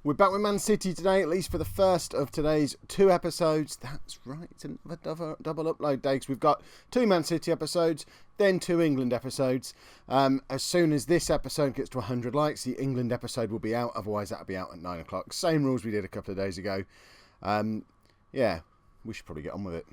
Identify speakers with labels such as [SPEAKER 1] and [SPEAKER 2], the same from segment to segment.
[SPEAKER 1] We're back with Man City today, at least for the first of today's 2 episodes. That's right, it's another double upload day, because we've got 2 Man City episodes, then 2 England episodes. As soon as this episode gets to 100 likes, the England episode will be out, otherwise that'll be out at 9 o'clock. Same rules we did a couple of days ago. Yeah, we should probably get on with it.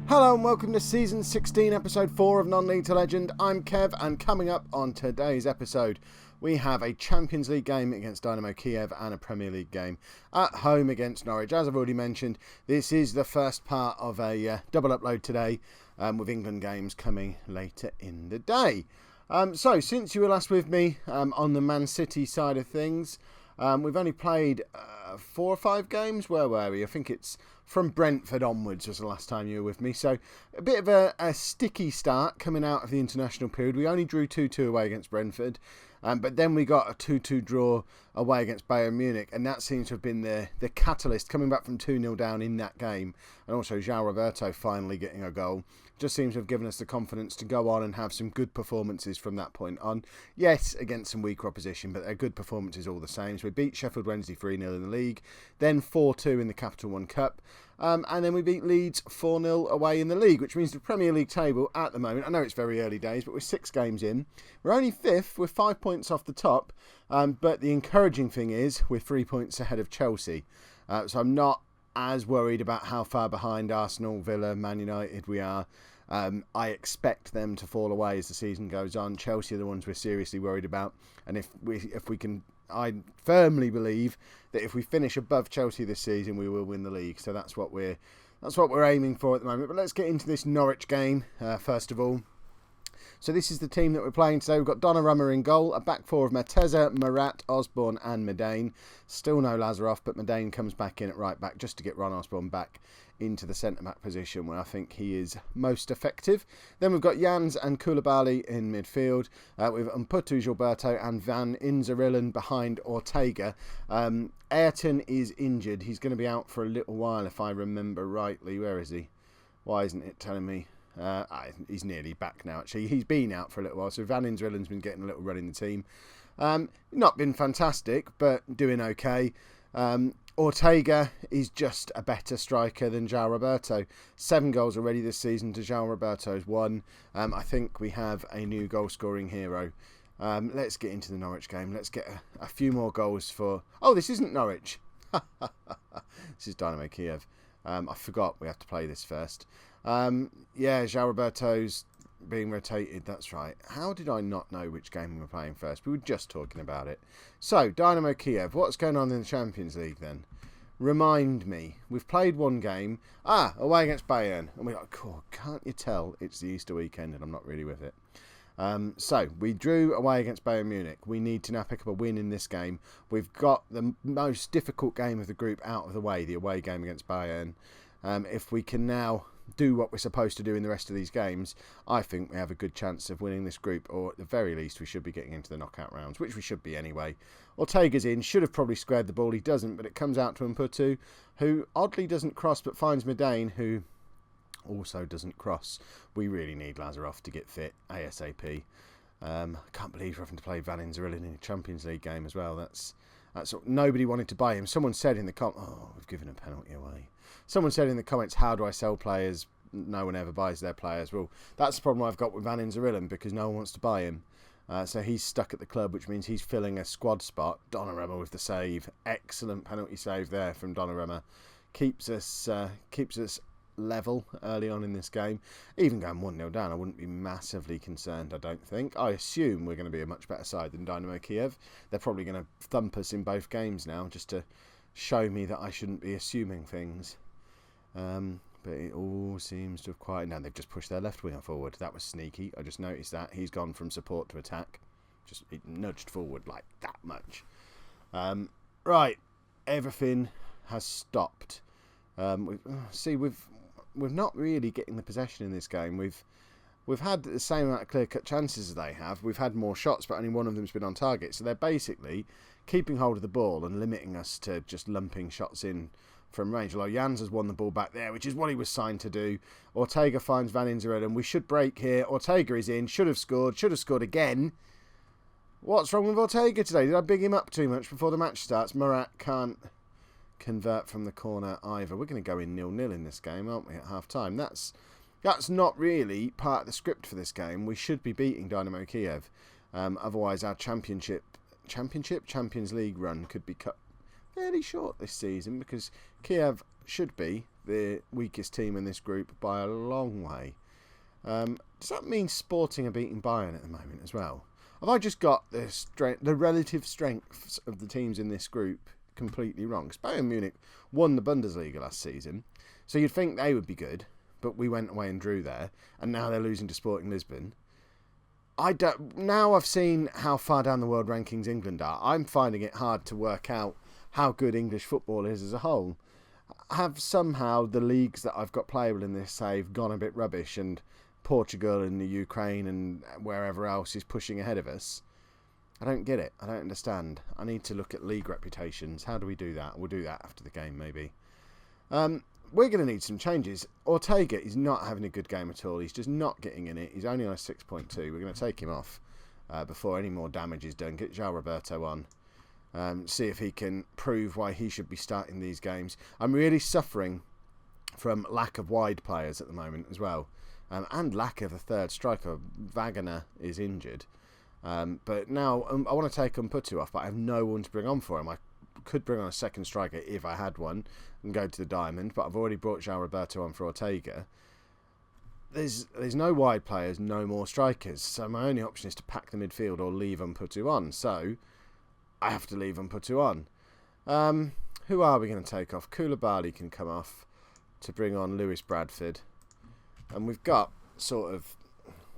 [SPEAKER 1] Hello and welcome to Season 16, Episode 4 of Non-League to Legend. I'm Kev, and coming up on today's episode, we have a Champions League game against Dynamo Kiev and a Premier League game at home against Norwich. As I've already mentioned, this is the first part of a double upload today, with England games coming later in the day. So, since you were last with me on the Man City side of things, we've only played 4 or 5 games. Where were we? I think it's from Brentford onwards was the last time you were with me. So a bit of a sticky start coming out of the international period. We only drew 2-2 away against Brentford. But then we got a 2-2 draw away against Bayern Munich. And that seems to have been the catalyst, coming back from 2-0 down in that game. And also João Roberto finally getting a goal. Just seems to have given us the confidence to go on and have some good performances from that point on. Yes, against some weaker opposition, but they're good performances all the same. So we beat Sheffield Wednesday 3-0 in the league, then 4-2 in the Capital One Cup, and then we beat Leeds 4-0 away in the league, which means the Premier League table at the moment, I know it's very early days, but we're 6 games in. We're only 5th, we're 5 points off the top, but the encouraging thing is we're 3 points ahead of Chelsea. So I'm not as worried about how far behind Arsenal, Villa, Man United we are. I expect them to fall away as the season goes on. Chelsea are the ones we're seriously worried about, and if we can, I firmly believe that if we finish above Chelsea this season, we will win the league. So that's what we're aiming for at the moment. But let's get into this Norwich game first of all. So this is the team that we're playing today. We've got Donnarumma in goal, a back 4 of Merteza, Murat, Osborne and Medane. Still no Lazarov, but Medane comes back in at right back just to get Ron Osborne back into the centre-back position where I think he is most effective. Then we've got Jans and Koulibaly in midfield, with Umputu, Gilberto and Van Inzerillen behind Ortega. Ayrton is injured. He's going to be out for a little while if I remember rightly. Where is he? Why isn't it telling me? He's nearly back now, actually. He's been out for a little while, so Van Inzerillen's been getting a little run in the team. Not been fantastic, but doing okay. Ortega is just a better striker than João Roberto. 7 goals already this season to João Roberto's 1. I think we have a new goal-scoring hero. Let's get into the Norwich game. Let's get a few more goals for... Oh, this isn't Norwich. This is Dynamo Kiev. I forgot we have to play this first. Yeah, João Roberto's being rotated, that's right. How did I not know which game we were playing first? We were just talking about it. So, Dynamo Kiev, what's going on in the Champions League then? Remind me. We've played 1 game. Away against Bayern. And we're like, oh, can't you tell it's the Easter weekend and I'm not really with it. So, we drew away against Bayern Munich. We need to now pick up a win in this game. We've got the most difficult game of the group out of the way, the away game against Bayern. If we can now do what we're supposed to do in the rest of these games, I think we have a good chance of winning this group, or at the very least we should be getting into the knockout rounds, which we should be anyway. Ortega's in, should have probably squared the ball, he doesn't, but it comes out to Umputu, who oddly doesn't cross but finds Medane, who also doesn't cross. We really need Lazarov to get fit ASAP. I can't believe we're having to play Van Inzerillen in a Champions League game as well. That's nobody wanted to buy him. Someone said in the we've given a penalty away. Someone said in the comments, how do I sell players? No one ever buys their players. Well, that's the problem I've got with Van Inzerillen, because no one wants to buy him. So he's stuck at the club, which means he's filling a squad spot. Donnarumma with the save. Excellent penalty save there from Donnarumma. Keeps us level early on in this game. Even going 1-0 down, I wouldn't be massively concerned, I don't think. I assume we're going to be a much better side than Dynamo Kiev. They're probably going to thump us in both games now, just to show me that I shouldn't be assuming things. But it all seems to have quieted down. They've just pushed their left winger forward. That was sneaky. I just noticed that. He's gone from support to attack. Just it nudged forward like that much. Right. Everything has stopped. We've not really getting the possession in this game. We've had the same amount of clear-cut chances as they have. We've had more shots, but only one of them's been on target. So they're basically keeping hold of the ball and limiting us to just lumping shots in from range. Jans has won the ball back there, which is what he was signed to do. Ortega finds Van Inzerel, and we should break here. Ortega is in, should have scored again. What's wrong with Ortega today? Did I big him up too much before the match starts? Murat can't convert from the corner either. We're going to go in 0-0 in this game, aren't we, at half-time? That's not really part of the script for this game. We should be beating Dynamo Kiev. Otherwise, our Champions League run could be cut fairly short this season, because Kiev should be the weakest team in this group by a long way. Does that mean Sporting are beating Bayern at the moment as well? Have I just got the relative strengths of the teams in this group completely wrong? Because Bayern Munich won the Bundesliga last season, so you'd think they would be good, but we went away and drew there, and now they're losing to Sporting Lisbon. Now I've seen how far down the world rankings England are, I'm finding it hard to work out how good English football is as a whole. Have somehow the leagues that I've got playable in this save gone a bit rubbish, and Portugal and the Ukraine and wherever else is pushing ahead of us? I don't get it. I don't understand. I need to look at league reputations. How do we do that? We'll do that after the game, maybe. We're going to need some changes. Ortega is not having a good game at all. He's just not getting in it. He's only on a 6.2. We're going to take him off before any more damage is done. Get João Roberto on. See if he can prove why he should be starting these games. I'm really suffering from lack of wide players at the moment as well. And lack of a third striker. Wagner is injured. But now I want to take Umputu off, but I have no one to bring on for him. I could bring on a second striker if I had one and go to the diamond, but I've already brought João Roberto on for Ortega. There's no wide players, no more strikers, so my only option is to pack the midfield or leave Umputu on. So I have to leave Umputu on. Who are we going to take off? Koulibaly can come off to bring on Lewis Bradford. And we've got sort of,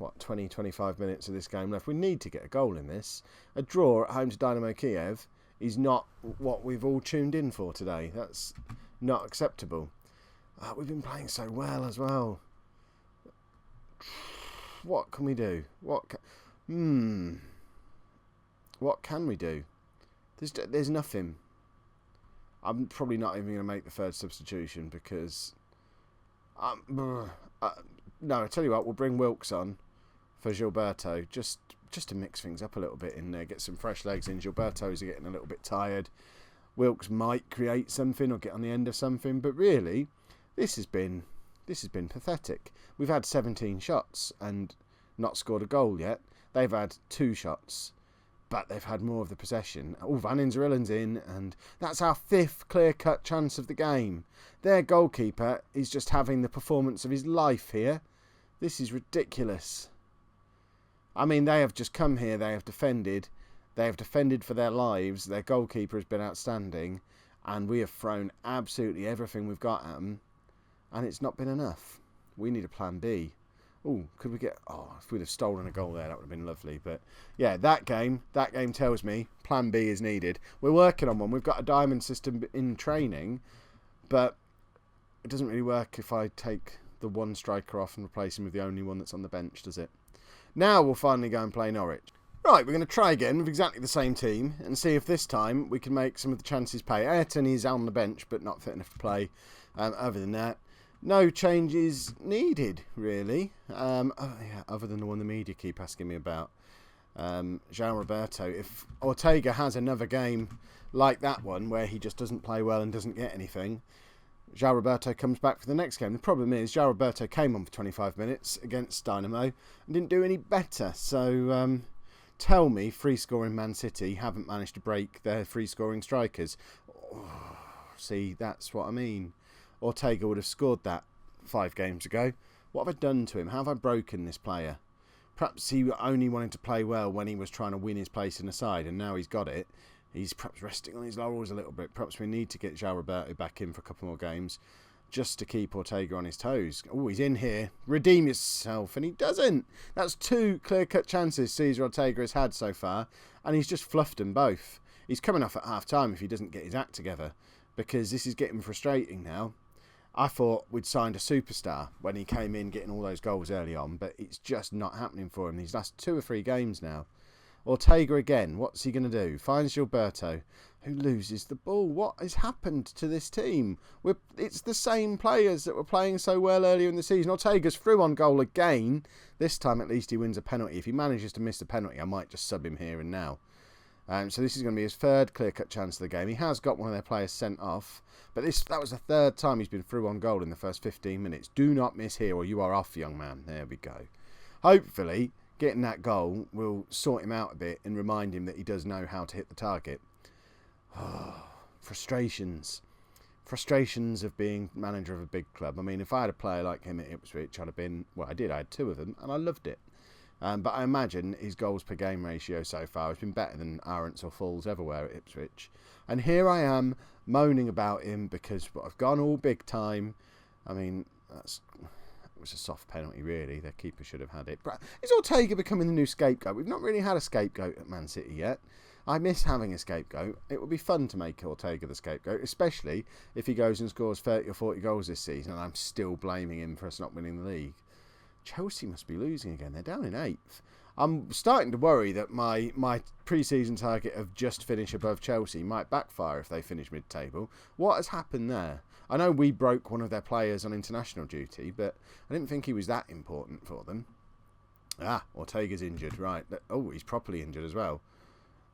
[SPEAKER 1] 20-25 minutes of this game left. We need to get a goal in this. A draw at home to Dynamo Kiev is not what we've all tuned in for today. That's not acceptable. We've been playing so well as well. What can we do? What can we do? There's nothing. I'm probably not even going to make the third substitution because... no, I tell you what, we'll bring Wilkes on for Gilberto, just to mix things up a little bit in there, get some fresh legs in. Gilberto's getting a little bit tired. Wilkes might create something or get on the end of something, but really, this has been pathetic. We've had 17 shots and not scored a goal yet. They've had 2 shots, but they've had more of the possession. Oh, Van Inzerillen's in, and that's our 5th clear-cut chance of the game. Their goalkeeper is just having the performance of his life here. This is ridiculous. I mean, they have just come here, they have defended for their lives, their goalkeeper has been outstanding, and we have thrown absolutely everything we've got at them, and it's not been enough. We need a plan B. Oh, could we get... if we'd have stolen a goal there, that would have been lovely. But yeah, that game tells me plan B is needed. We're working on one. We've got a diamond system in training, but it doesn't really work if I take the one striker off and replace him with the only one that's on the bench, does it? Now we'll finally go and play Norwich. Right, we're going to try again with exactly the same team and see if this time we can make some of the chances pay. Ayrton is on the bench, but not fit enough to play. Other than that, no changes needed, really. Other than the one the media keep asking me about. João Roberto. If Ortega has another game like that one, where he just doesn't play well and doesn't get anything, João Roberto comes back for the next game. The problem is, João Roberto came on for 25 minutes against Dynamo and didn't do any better. So, tell me, free-scoring Man City haven't managed to break their free-scoring strikers. See, that's what I mean. Ortega would have scored that 5 games ago. What have I done to him? How have I broken this player? Perhaps he only wanted to play well when he was trying to win his place in the side, and now he's got it. He's perhaps resting on his laurels a little bit. Perhaps we need to get João Roberto back in for a couple more games just to keep Ortega on his toes. Oh, he's in here. Redeem yourself. And he doesn't. That's 2 clear-cut chances Cesar Ortega has had so far, and he's just fluffed them both. He's coming off at half-time if he doesn't get his act together, because this is getting frustrating now. I thought we'd signed a superstar when he came in getting all those goals early on, but it's just not happening for him these last 2 or 3 games now. Ortega again, what's he going to do? Finds Gilberto, who loses the ball. What has happened to this team? It's the same players that were playing so well earlier in the season. Ortega's through on goal again. This time at least he wins a penalty. If he manages to miss a penalty, I might just sub him here and now. So this is going to be his third clear-cut chance of the game. He has got one of their players sent off, but that was the third time he's been through on goal in the first 15 minutes. Do not miss here or you are off, young man. There we go. Hopefully, getting that goal will sort him out a bit and remind him that he does know how to hit the target. Oh, frustrations of being manager of a big club. I mean, if I had a player like him at Ipswich, I had 2 of them, and I loved it. But I imagine his goals per game ratio so far has been better than Arendt's or Full's everywhere at Ipswich. And here I am moaning about him because I've gone all big time. I mean, it was a soft penalty, really. Their keeper should have had it. But is Ortega becoming the new scapegoat? We've not really had a scapegoat at Man City yet. I miss having a scapegoat. It would be fun to make Ortega the scapegoat, especially if he goes and scores 30 or 40 goals this season and I'm still blaming him for us not winning the league. Chelsea must be losing again. They're down in 8th. I'm starting to worry that my pre-season target of just finish above Chelsea might backfire if they finish mid-table. What has happened there? I know we broke one of their players on international duty, but I didn't think he was that important for them. Ortega's injured. Right. Oh, he's properly injured as well.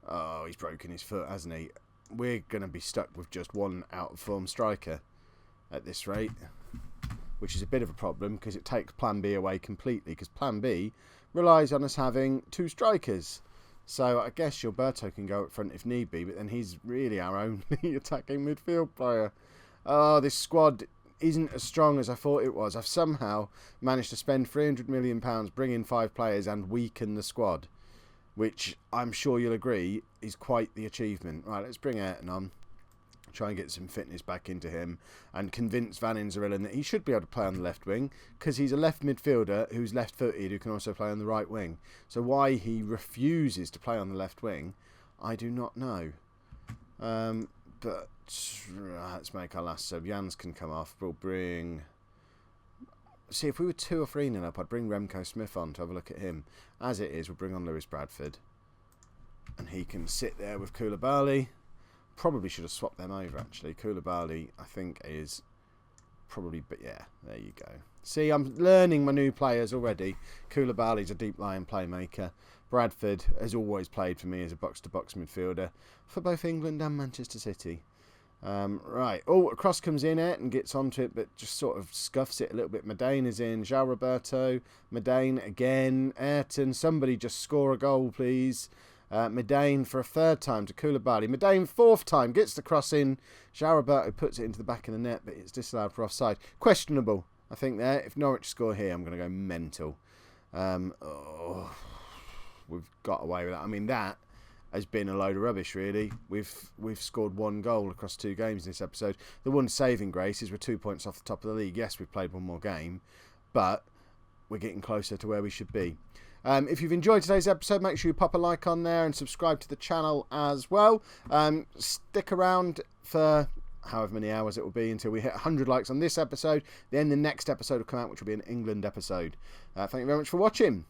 [SPEAKER 1] Oh, he's broken his foot, hasn't he? We're going to be stuck with just one out-of-form striker at this rate, which is a bit of a problem because it takes Plan B away completely, because Plan B relies on us having 2 strikers. So I guess Gilberto can go up front if need be, but then he's really our only attacking midfield player. Oh, this squad isn't as strong as I thought it was. I've somehow managed to spend £300 million, bring in 5 players and weaken the squad, which I'm sure you'll agree is quite the achievement. Right, let's bring Ayrton on. Try and get some fitness back into him and convince Van Inzerillen that he should be able to play on the left wing, because he's a left midfielder who's left-footed who can also play on the right wing. So why he refuses to play on the left wing, I do not know. But let's make our last sub. Jans can come off. We'll bring... See, if we were 2 or 3-0 up, I'd bring Remco Smith on to have a look at him. As it is, we'll bring on Lewis Bradford. And he can sit there with Koulibaly. Probably should have swapped them over, actually. Koulibaly, I think, is probably... But yeah, there you go. See, I'm learning my new players already. Koulibaly's a deep-lying playmaker. Bradford has always played for me as a box-to-box midfielder for both England and Manchester City. Right. Oh, a cross comes in it and gets onto it, but just sort of scuffs it a little bit. Madane is in. João Roberto. Madane again. Ayrton. Somebody just score a goal, please. Madane for a 3rd time to Koulibaly. Madane 4th time gets the cross in. João Roberto puts it into the back of the net, but it's disallowed for offside. Questionable, I think, there. If Norwich score here, I'm going to go mental. We've got away with that. I mean, that has been a load of rubbish, really. We've scored 1 goal across 2 games in this episode. The one saving grace is we're 2 points off the top of the league. Yes, we've played 1 more game, but we're getting closer to where we should be. If you've enjoyed today's episode, make sure you pop a like on there and subscribe to the channel as well. Stick around for however many hours it will be until we hit 100 likes on this episode. Then the next episode will come out, which will be an England episode. Thank you very much for watching.